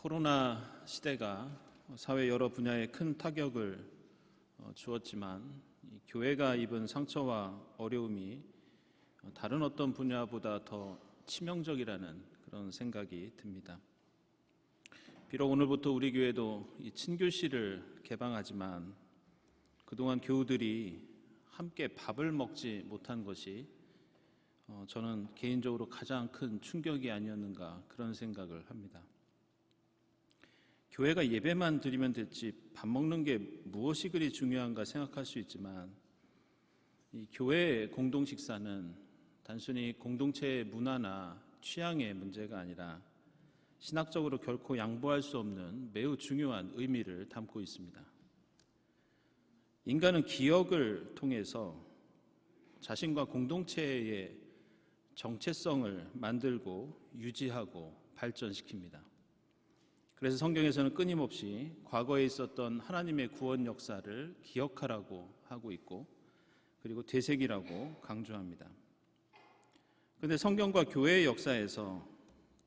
코로나 시대가 사회 여러 분야에 큰 타격을 주었지만 교회가 입은 상처와 어려움이 다른 어떤 분야보다 더 치명적이라는 그런 생각이 듭니다. 비록 오늘부터 우리 교회도 이 친교실을 개방하지만 그동안 교우들이 함께 밥을 먹지 못한 것이 저는 개인적으로 가장 큰 충격이 아니었는가 그런 생각을 합니다. 교회가 예배만 드리면 됐지 밥 먹는 게 무엇이 그리 중요한가 생각할 수 있지만 이 교회 공동 식사는 단순히 공동체의 문화나 취향의 문제가 아니라 신학적으로 결코 양보할 수 없는 매우 중요한 의미를 담고 있습니다. 인간은 기억을 통해서 자신과 공동체의 정체성을 만들고 유지하고 발전시킵니다. 그래서 성경에서는 끊임없이 과거에 있었던 하나님의 구원 역사를 기억하라고 하고 있고 그리고 되새기라고 강조합니다. 그런데 성경과 교회의 역사에서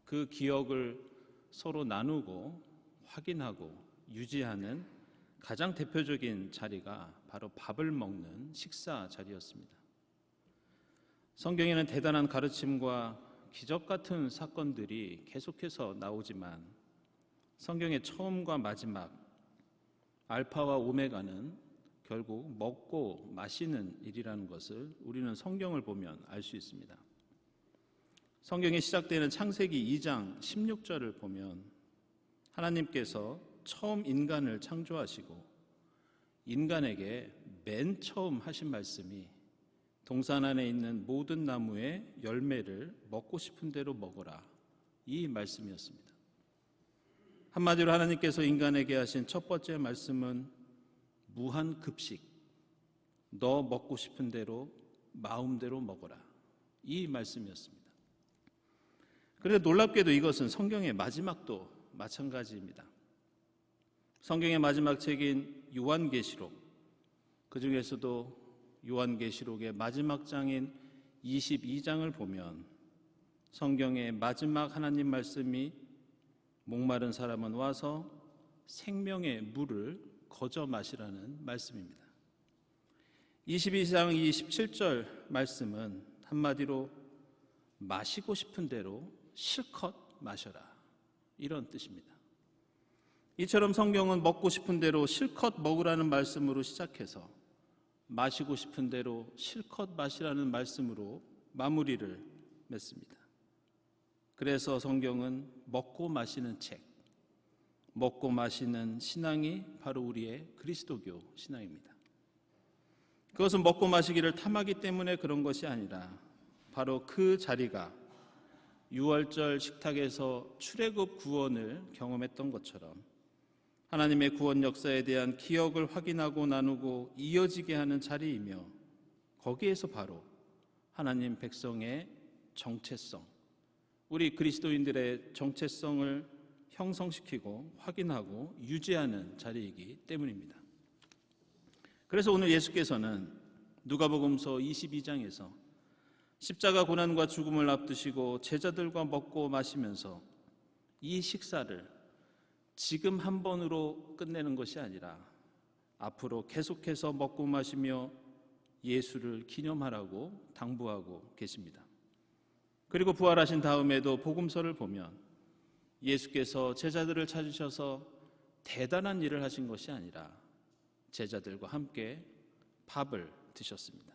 그 기억을 서로 나누고 확인하고 유지하는 가장 대표적인 자리가 바로 밥을 먹는 식사 자리였습니다. 성경에는 대단한 가르침과 기적 같은 사건들이 계속해서 나오지만 성경의 처음과 마지막, 알파와 오메가는 결국 먹고 마시는 일이라는 것을 우리는 성경을 보면 알 수 있습니다. 성경이 시작되는 창세기 2장 16절을 보면 하나님께서 처음 인간을 창조하시고 인간에게 맨 처음 하신 말씀이 동산 안에 있는 모든 나무의 열매를 먹고 싶은 대로 먹어라, 이 말씀이었습니다. 한마디로 하나님께서 인간에게 하신 첫 번째 말씀은 무한 급식, 너 먹고 싶은 대로 마음대로 먹어라, 이 말씀이었습니다. 그런데 놀랍게도 이것은 성경의 마지막도 마찬가지입니다. 성경의 마지막 책인 요한계시록, 그 중에서도 요한계시록의 마지막 장인 22장을 보면 성경의 마지막 하나님 말씀이 목마른 사람은 와서 생명의 물을 거저 마시라는 말씀입니다. 22장 27절 말씀은 한마디로 마시고 싶은 대로 실컷 마셔라, 이런 뜻입니다. 이처럼 성경은 먹고 싶은 대로 실컷 먹으라는 말씀으로 시작해서 마시고 싶은 대로 실컷 마시라는 말씀으로 마무리를 맺습니다. 그래서 성경은 먹고 마시는 책, 먹고 마시는 신앙이 바로 우리의 그리스도교 신앙입니다. 그것은 먹고 마시기를 탐하기 때문에 그런 것이 아니라 바로 그 자리가 유월절 식탁에서 출애굽 구원을 경험했던 것처럼 하나님의 구원 역사에 대한 기억을 확인하고 나누고 이어지게 하는 자리이며 거기에서 바로 하나님 백성의 정체성, 우리 그리스도인들의 정체성을 형성시키고 확인하고 유지하는 자리이기 때문입니다. 그래서 오늘 예수께서는 누가복음서 22장에서 십자가 고난과 죽음을 앞두시고 제자들과 먹고 마시면서 이 식사를 지금 한 번으로 끝내는 것이 아니라 앞으로 계속해서 먹고 마시며 예수를 기념하라고 당부하고 계십니다. 그리고 부활하신 다음에도 복음서를 보면 예수께서 제자들을 찾으셔서 대단한 일을 하신 것이 아니라 제자들과 함께 밥을 드셨습니다.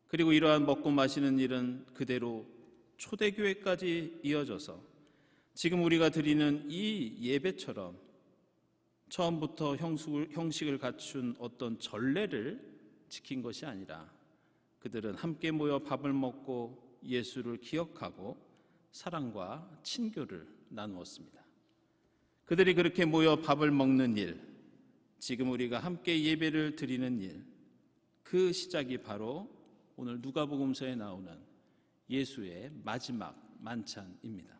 그리고 이러한 먹고 마시는 일은 그대로 초대교회까지 이어져서 지금 우리가 드리는 이 예배처럼 처음부터 형식을 갖춘 어떤 전례를 지킨 것이 아니라 그들은 함께 모여 밥을 먹고 예수를 기억하고 사랑과 친교를 나누었습니다. 그들이 그렇게 모여 밥을 먹는 일, 지금 우리가 함께 예배를 드리는 일, 그 시작이 바로 오늘 누가복음서에 나오는 예수의 마지막 만찬입니다.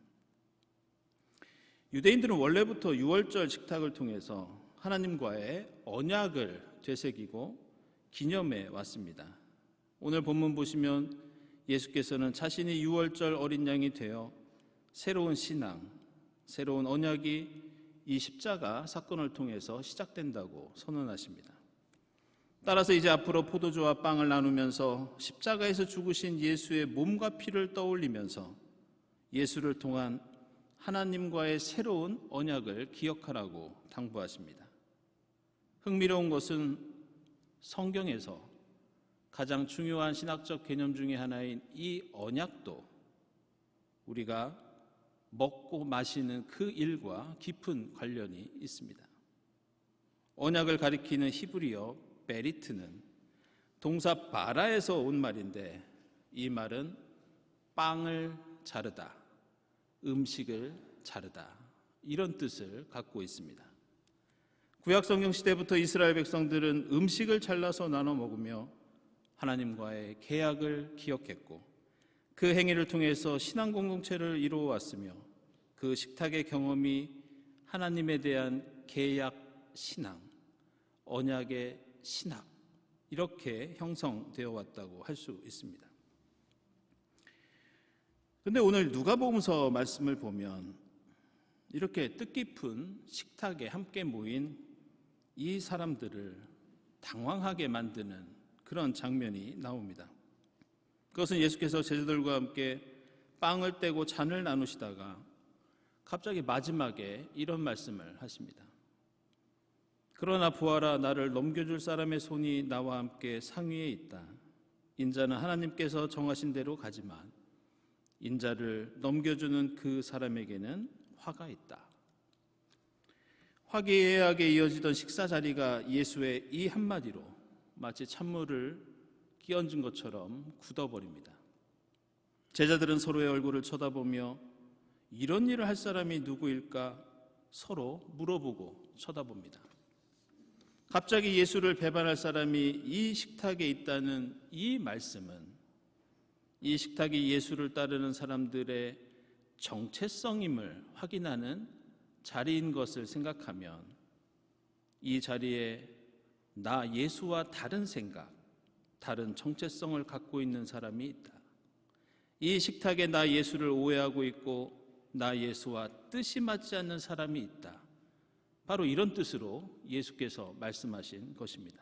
유대인들은 원래부터 유월절 식탁을 통해서 하나님과의 언약을 되새기고 기념해 왔습니다. 오늘 본문 보시면 예수께서는 자신이 유월절 어린 양이 되어 새로운 신앙, 새로운 언약이 이 십자가 사건을 통해서 시작된다고 선언하십니다. 따라서 이제 앞으로 포도주와 빵을 나누면서 십자가에서 죽으신 예수의 몸과 피를 떠올리면서 예수를 통한 하나님과의 새로운 언약을 기억하라고 당부하십니다. 흥미로운 것은 성경에서 가장 중요한 신학적 개념 중에 하나인 이 언약도 우리가 먹고 마시는 그 일과 깊은 관련이 있습니다. 언약을 가리키는 히브리어 베리트는 동사 바라에서 온 말인데 이 말은 빵을 자르다, 음식을 자르다 이런 뜻을 갖고 있습니다. 구약 성경 시대부터 이스라엘 백성들은 음식을 잘라서 나눠 먹으며 하나님과의 계약을 기억했고 그 행위를 통해서 신앙 공동체를 이루어 왔으며 그 식탁의 경험이 하나님에 대한 계약 신앙, 언약의 신학 이렇게 형성되어 왔다고 할 수 있습니다. 그런데 오늘 누가복음서 말씀을 보면 이렇게 뜻깊은 식탁에 함께 모인 이 사람들을 당황하게 만드는 그런 장면이 나옵니다. 그것은 예수께서 제자들과 함께 빵을 떼고 잔을 나누시다가 갑자기 마지막에 이런 말씀을 하십니다. 그러나 보아라, 나를 넘겨줄 사람의 손이 나와 함께 상위에 있다. 인자는 하나님께서 정하신 대로 가지만 인자를 넘겨주는 그 사람에게는 화가 있다. 화기애애하게 이어지던 식사 자리가 예수의 이 한마디로 마치 찬물을 끼얹은 것처럼 굳어버립니다. 제자들은 서로의 얼굴을 쳐다보며 이런 일을 할 사람이 누구일까 서로 물어보고 쳐다봅니다. 갑자기 예수를 배반할 사람이 이 식탁에 있다는 이 말씀은 이 식탁이 예수를 따르는 사람들의 정체성임을 확인하는 자리인 것을 생각하면 이 자리에 나 예수와 다른 생각, 다른 정체성을 갖고 있는 사람이 있다. 이 식탁에 나 예수를 오해하고 있고 나 예수와 뜻이 맞지 않는 사람이 있다. 바로 이런 뜻으로 예수께서 말씀하신 것입니다.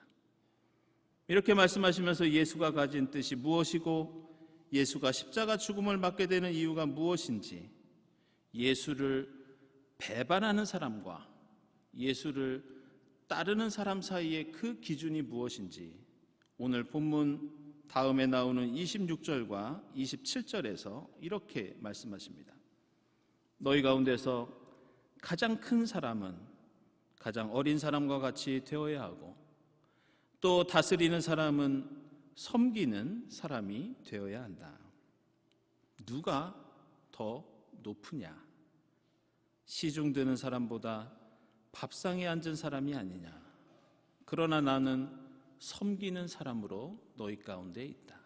이렇게 말씀하시면서 예수가 가진 뜻이 무엇이고 예수가 십자가 죽음을 맞게 되는 이유가 무엇인지, 예수를 배반하는 사람과 예수를 따르는 사람 사이의 그 기준이 무엇인지 오늘 본문 다음에 나오는 26절과 27절에서 이렇게 말씀하십니다. 너희 가운데서 가장 큰 사람은 가장 어린 사람과 같이 되어야 하고 또 다스리는 사람은 섬기는 사람이 되어야 한다. 누가 더 높으냐? 시중 드는 사람보다 밥상에 앉은 사람이 아니냐? 그러나 나는 섬기는 사람으로 너희 가운데 있다.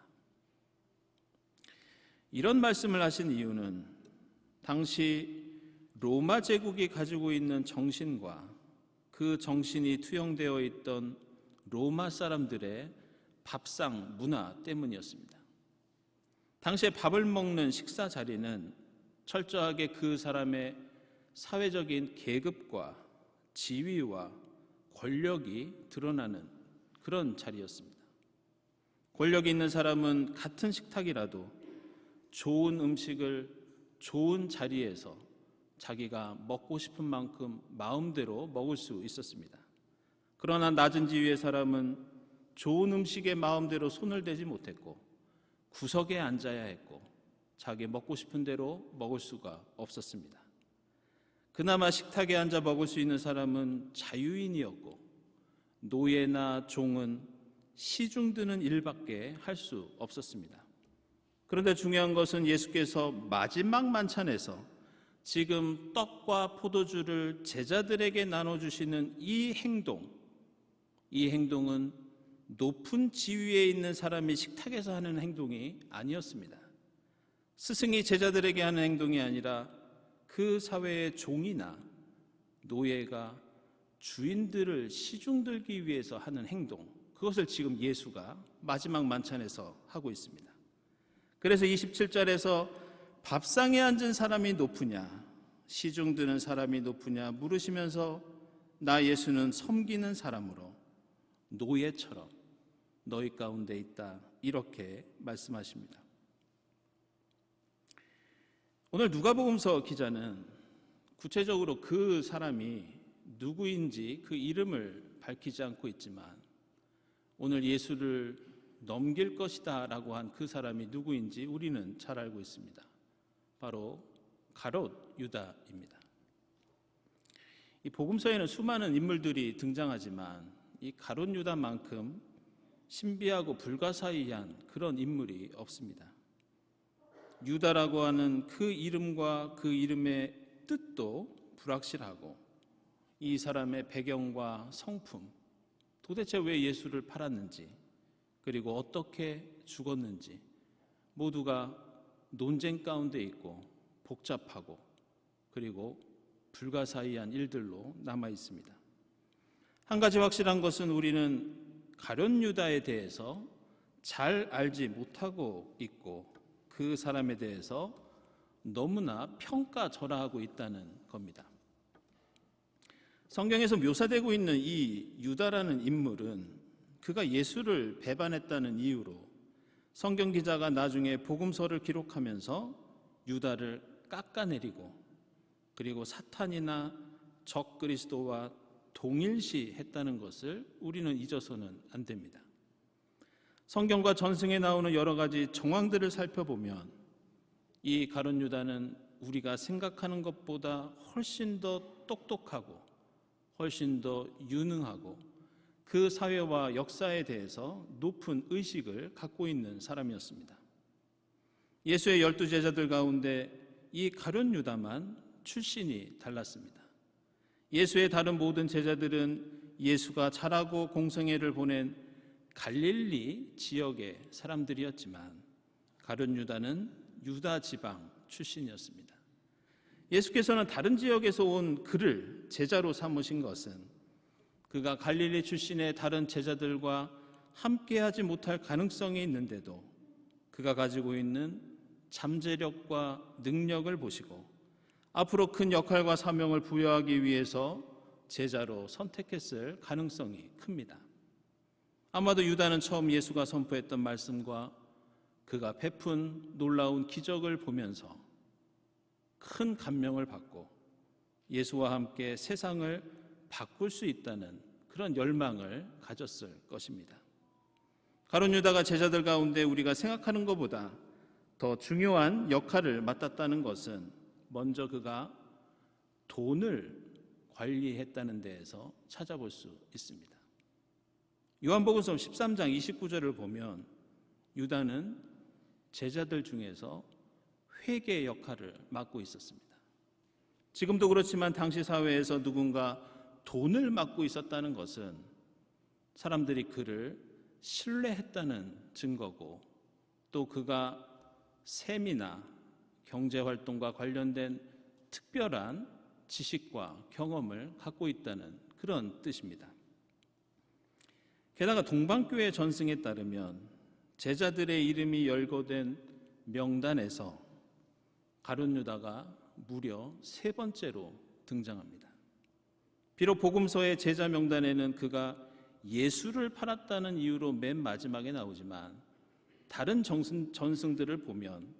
이런 말씀을 하신 이유는 당시 로마 제국이 가지고 있는 정신과 그 정신이 투영되어 있던 로마 사람들의 밥상 문화 때문이었습니다. 당시에 밥을 먹는 식사 자리는 철저하게 그 사람의 사회적인 계급과 지위와 권력이 드러나는 그런 자리였습니다. 권력이 있는 사람은 같은 식탁이라도 좋은 음식을 좋은 자리에서 자기가 먹고 싶은 만큼 마음대로 먹을 수 있었습니다. 그러나 낮은 지위의 사람은 좋은 음식에 마음대로 손을 대지 못했고 구석에 앉아야 했고 자기 먹고 싶은 대로 먹을 수가 없었습니다. 그나마 식탁에 앉아 먹을 수 있는 사람은 자유인이었고 노예나 종은 시중 드는 일밖에 할 수 없었습니다. 그런데 중요한 것은 예수께서 마지막 만찬에서 지금 떡과 포도주를 제자들에게 나눠주시는 이 행동은 높은 지위에 있는 사람이 식탁에서 하는 행동이 아니었습니다. 스승이 제자들에게 하는 행동이 아니라 그 사회의 종이나 노예가 주인들을 시중들기 위해서 하는 행동, 그것을 지금 예수가 마지막 만찬에서 하고 있습니다. 그래서 27절에서 밥상에 앉은 사람이 높으냐, 시중 드는 사람이 높으냐 물으시면서 나 예수는 섬기는 사람으로 노예처럼 너희 가운데 있다, 이렇게 말씀하십니다. 오늘 누가복음서 기자는 구체적으로 그 사람이 누구인지 그 이름을 밝히지 않고 있지만 오늘 예수를 넘길 것이다 라고 한 그 사람이 누구인지 우리는 잘 알고 있습니다. 바로 가롯 유다입니다. 이 복음서에는 수많은 인물들이 등장하지만 이 가롯 유다만큼 신비하고 불가사의한 그런 인물이 없습니다. 유다라고 하는 그 이름과 그 이름의 뜻도 불확실하고 이 사람의 배경과 성품, 도대체 왜 예수를 팔았는지 그리고 어떻게 죽었는지 모두가 논쟁 가운데 있고 복잡하고 그리고 불가사의한 일들로 남아 있습니다. 한 가지 확실한 것은 우리는 가룟 유다에 대해서 잘 알지 못하고 있고 그 사람에 대해서 너무나 평가절하하고 있다는 겁니다. 성경에서 묘사되고 있는 이 유다라는 인물은 그가 예수를 배반했다는 이유로 성경 기자가 나중에 복음서를 기록하면서 유다를 깎아내리고 그리고 사탄이나 적그리스도와 동일시했다는 것을 우리는 잊어서는 안 됩니다. 성경과 전승에 나오는 여러 가지 정황들을 살펴보면 이 가룟 유다는 우리가 생각하는 것보다 훨씬 더 똑똑하고 훨씬 더 유능하고 그 사회와 역사에 대해서 높은 의식을 갖고 있는 사람이었습니다. 예수의 12제자들 가운데 이 가룟 유다만 출신이 달랐습니다. 예수의 다른 모든 제자들은 예수가 자라고 공생애를 보낸 갈릴리 지역의 사람들이었지만 가룟 유다는 유다 지방 출신이었습니다. 예수께서는 다른 지역에서 온 그를 제자로 삼으신 것은 그가 갈릴리 출신의 다른 제자들과 함께하지 못할 가능성이 있는데도 그가 가지고 있는 잠재력과 능력을 보시고 앞으로 큰 역할과 사명을 부여하기 위해서 제자로 선택했을 가능성이 큽니다. 아마도 유다는 처음 예수가 선포했던 말씀과 그가 베푼 놀라운 기적을 보면서 큰 감명을 받고 예수와 함께 세상을 바꿀 수 있다는 그런 열망을 가졌을 것입니다. 가룟 유다가 제자들 가운데 우리가 생각하는 것보다 더 중요한 역할을 맡았다는 것은 먼저 그가 돈을 관리했다는 데에서 찾아볼 수 있습니다. 요한복음서 13장 29절을 보면 유다는 제자들 중에서 회계 역할을 맡고 있었습니다. 지금도 그렇지만 당시 사회에서 누군가 돈을 맡고 있었다는 것은 사람들이 그를 신뢰했다는 증거고 또 그가 셈이나 경제활동과 관련된 특별한 지식과 경험을 갖고 있다는 그런 뜻입니다. 게다가 동방교회 전승에 따르면 제자들의 이름이 열거된 명단에서 가룟 유다가 무려 3번째로 등장합니다. 비록 복음서의 제자 명단에는 그가 예수를 팔았다는 이유로 맨 마지막에 나오지만 다른 전승들을 보면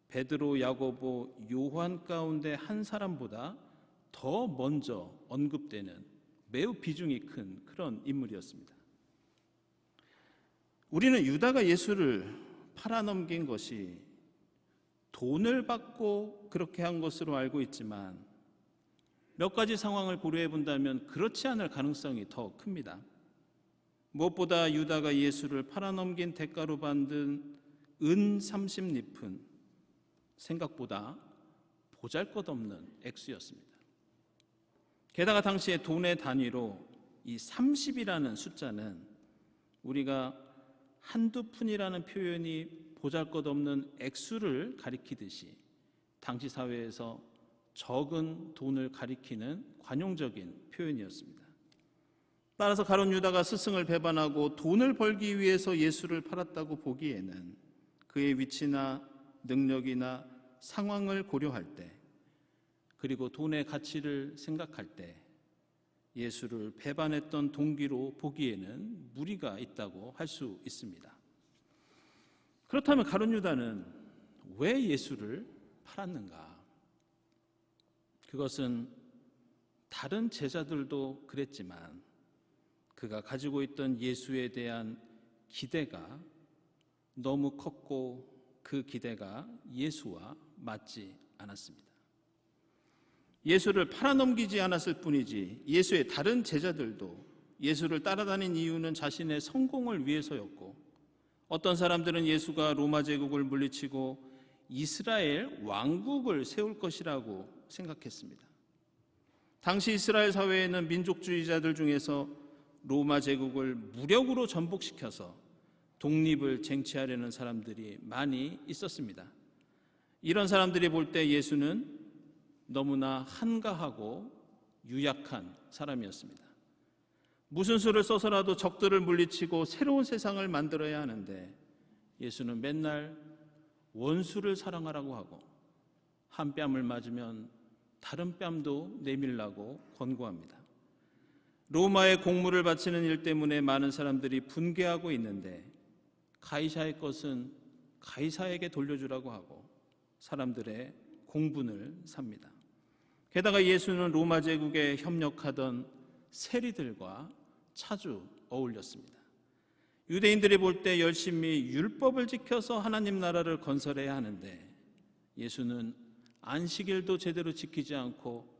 베드로, 야고보, 요한 가운데 한 사람보다 더 먼저 언급되는 매우 비중이 큰 그런 인물이었습니다. 우리는 유다가 예수를 팔아넘긴 것이 돈을 받고 그렇게 한 것으로 알고 있지만 몇 가지 상황을 고려해 본다면 그렇지 않을 가능성이 더 큽니다. 무엇보다 유다가 예수를 팔아넘긴 대가로 받은 은 30리푼, 생각보다 보잘것없는 액수였습니다. 게다가 당시에 돈의 단위로 이 30이라는 숫자는 우리가 한두 푼이라는 표현이 보잘것없는 액수를 가리키듯이 당시 사회에서 적은 돈을 가리키는 관용적인 표현이었습니다. 따라서 가룟 유다가 스승을 배반하고 돈을 벌기 위해서 예수를 팔았다고 보기에는 그의 위치나 능력이나 상황을 고려할 때 그리고 돈의 가치를 생각할 때 예수를 배반했던 동기로 보기에는 무리가 있다고 할 수 있습니다. 그렇다면 가룟 유다는 왜 예수를 팔았는가? 그것은 다른 제자들도 그랬지만 그가 가지고 있던 예수에 대한 기대가 너무 컸고 그 기대가 예수와 맞지 않았습니다. 예수를 팔아넘기지 않았을 뿐이지 예수의 다른 제자들도 예수를 따라다닌 이유는 자신의 성공을 위해서였고, 어떤 사람들은 예수가 로마 제국을 물리치고 이스라엘 왕국을 세울 것이라고 생각했습니다. 당시 이스라엘 사회에는 민족주의자들 중에서 로마 제국을 무력으로 전복시켜서 독립을 쟁취하려는 사람들이 많이 있었습니다. 이런 사람들이 볼 때 예수는 너무나 한가하고 유약한 사람이었습니다. 무슨 수를 써서라도 적들을 물리치고 새로운 세상을 만들어야 하는데 예수는 맨날 원수를 사랑하라고 하고 한 뺨을 맞으면 다른 뺨도 내밀라고 권고합니다. 로마의 공물을 바치는 일 때문에 많은 사람들이 분개하고 있는데 가이사의 것은 가이사에게 돌려주라고 하고 사람들의 공분을 삽니다. 게다가 예수는 로마 제국에 협력하던 세리들과 자주 어울렸습니다. 유대인들이 볼 때 열심히 율법을 지켜서 하나님 나라를 건설해야 하는데 예수는 안식일도 제대로 지키지 않고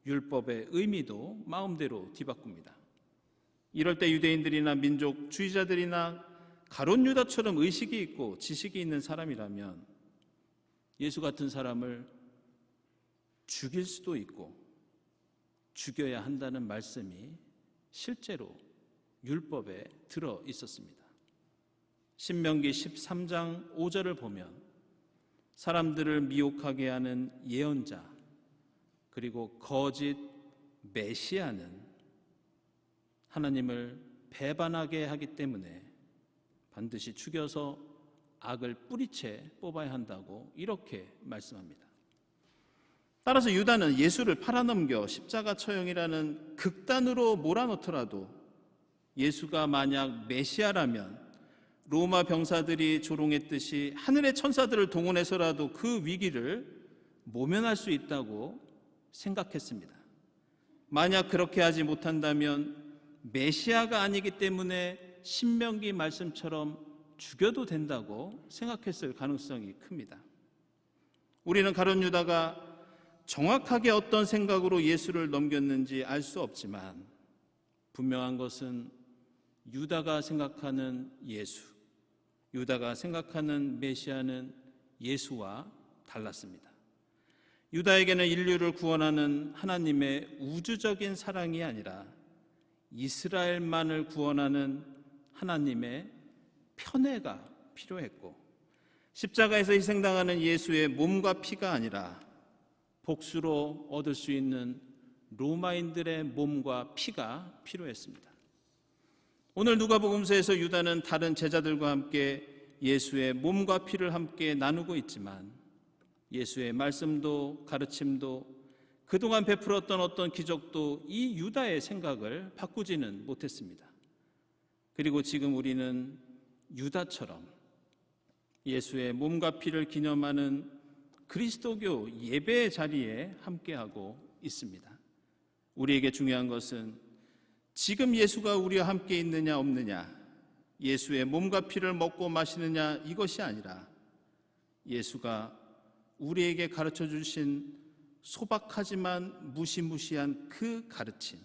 율법의 의미도 마음대로 뒤바꿉니다. 이럴 때 유대인들이나 민족주의자들이나 가룟 유다처럼 의식이 있고 지식이 있는 사람이라면 예수 같은 사람을 죽일 수도 있고 죽여야 한다는 말씀이 실제로 율법에 들어 있었습니다. 신명기 13장 5절을 보면 사람들을 미혹하게 하는 예언자 그리고 거짓 메시아는 하나님을 배반하게 하기 때문에 반드시 죽여서 악을 뿌리채 뽑아야 한다고 이렇게 말씀합니다. 따라서 유다는 예수를 팔아넘겨 십자가 처형이라는 극단으로 몰아넣더라도 예수가 만약 메시아라면 로마 병사들이 조롱했듯이 하늘의 천사들을 동원해서라도 그 위기를 모면할 수 있다고 생각했습니다. 만약 그렇게 하지 못한다면 메시아가 아니기 때문에 신명기 말씀처럼 죽여도 된다고 생각했을 가능성이 큽니다. 우리는 가룟 유다가 정확하게 어떤 생각으로 예수를 넘겼는지 알 수 없지만 분명한 것은 유다가 생각하는 예수, 유다가 생각하는 메시아는 예수와 달랐습니다. 유다에게는 인류를 구원하는 하나님의 우주적인 사랑이 아니라 이스라엘만을 구원하는 하나님의 편애가 필요했고, 십자가에서 희생당하는 예수의 몸과 피가 아니라 복수로 얻을 수 있는 로마인들의 몸과 피가 필요했습니다. 오늘 누가복음서에서 유다는 다른 제자들과 함께 예수의 몸과 피를 함께 나누고 있지만 예수의 말씀도 가르침도 그동안 베풀었던 어떤 기적도 이 유다의 생각을 바꾸지는 못했습니다. 그리고 지금 우리는 유다처럼 예수의 몸과 피를 기념하는 그리스도교 예배의 자리에 함께하고 있습니다. 우리에게 중요한 것은 지금 예수가 우리와 함께 있느냐 없느냐, 예수의 몸과 피를 먹고 마시느냐 이것이 아니라 예수가 우리에게 가르쳐 주신 소박하지만 무시무시한 그 가르침,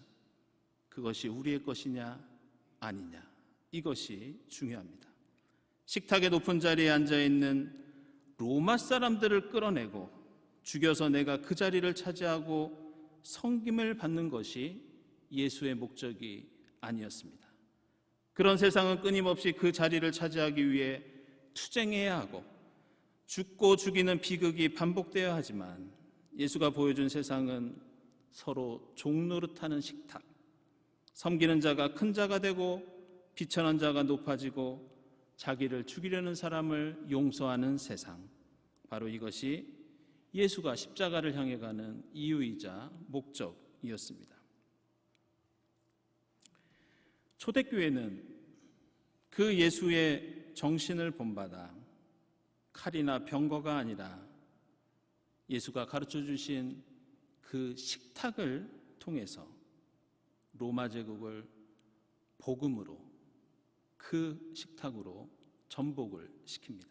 그것이 우리의 것이냐 아니냐, 이것이 중요합니다. 식탁의 높은 자리에 앉아있는 로마 사람들을 끌어내고 죽여서 내가 그 자리를 차지하고 섬김을 받는 것이 예수의 목적이 아니었습니다. 그런 세상은 끊임없이 그 자리를 차지하기 위해 투쟁해야 하고 죽고 죽이는 비극이 반복되어야 하지만 예수가 보여준 세상은 서로 종노릇하는 식탁, 섬기는 자가 큰 자가 되고 비천한 자가 높아지고 자기를 죽이려는 사람을 용서하는 세상, 바로 이것이 예수가 십자가를 향해 가는 이유이자 목적이었습니다. 초대교회는 그 예수의 정신을 본받아 칼이나 병거가 아니라 예수가 가르쳐 주신 그 식탁을 통해서 로마 제국을 복음으로, 그 식탁으로 전복을 시킵니다.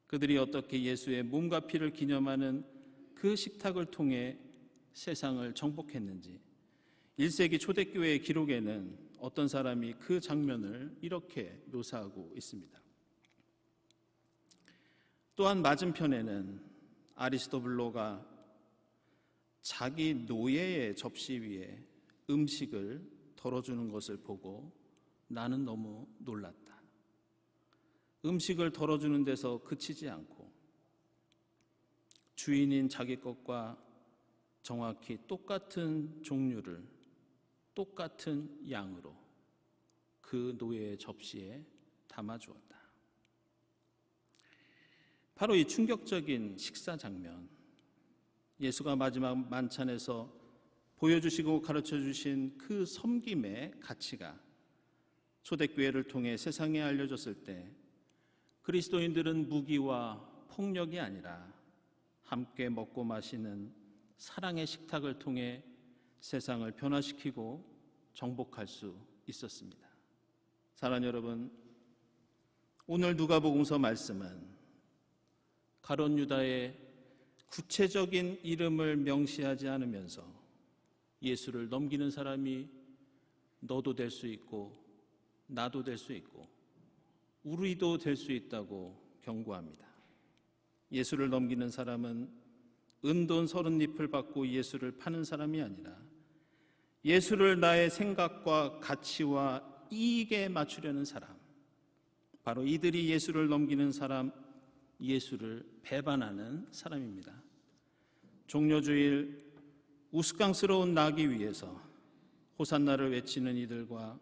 그들이 어떻게 예수의 몸과 피를 기념하는 그 식탁을 통해 세상을 정복했는지 1세기 초대교회의 기록에는 어떤 사람이 그 장면을 이렇게 묘사하고 있습니다. 또한 맞은편에는 아리스토블로가 자기 노예의 접시 위에 음식을 덜어주는 것을 보고 나는 너무 놀랐다. 음식을 덜어주는 데서 그치지 않고 주인인 자기 것과 정확히 똑같은 종류를 똑같은 양으로 그 노예의 접시에 담아주었다. 바로 이 충격적인 식사 장면, 예수가 마지막 만찬에서 보여주시고 가르쳐주신 그 섬김의 가치가 초대교회를 통해 세상에 알려졌을 때 그리스도인들은 무기와 폭력이 아니라 함께 먹고 마시는 사랑의 식탁을 통해 세상을 변화시키고 정복할 수 있었습니다. 사랑하는 여러분, 오늘 누가복음서 말씀은 가룟 유다의 구체적인 이름을 명시하지 않으면서 예수를 넘기는 사람이 너도 될 수 있고 나도 될 수 있고 우리도 될 수 있다고 경고합니다. 예수를 넘기는 사람은 은돈 30잎을 받고 예수를 파는 사람이 아니라 예수를 나의 생각과 가치와 이익에 맞추려는 사람, 바로 이들이 예수를 넘기는 사람, 예수를 배반하는 사람입니다. 종려주일 우스꽝스러운 나기 위해서 호산나를 외치는 이들과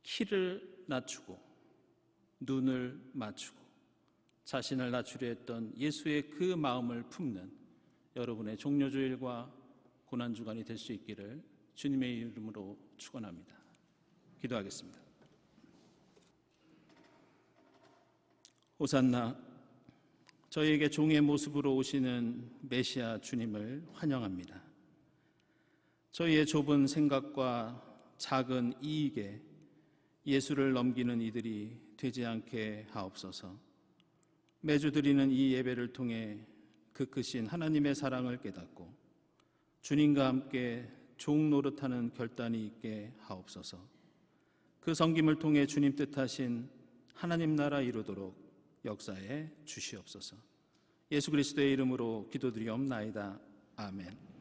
키를 낮추고 눈을 맞추고 자신을 낮추려 했던 예수의 그 마음을 품는 여러분의 종려주일과 고난주간이 될 수 있기를 주님의 이름으로 축원합니다. 기도하겠습니다. 호산나, 저희에게 종의 모습으로 오시는 메시아 주님을 환영합니다. 저희의 좁은 생각과 작은 이익에 예수를 넘기는 이들이 되지 않게 하옵소서. 매주 드리는 이 예배를 통해 그 크신 하나님의 사랑을 깨닫고 주님과 함께 종 노릇하는 결단이 있게 하옵소서. 그 섬김을 통해 주님 뜻하신 하나님 나라 이루도록 역사해 주시옵소서. 예수 그리스도의 이름으로 기도드리옵나이다. 아멘.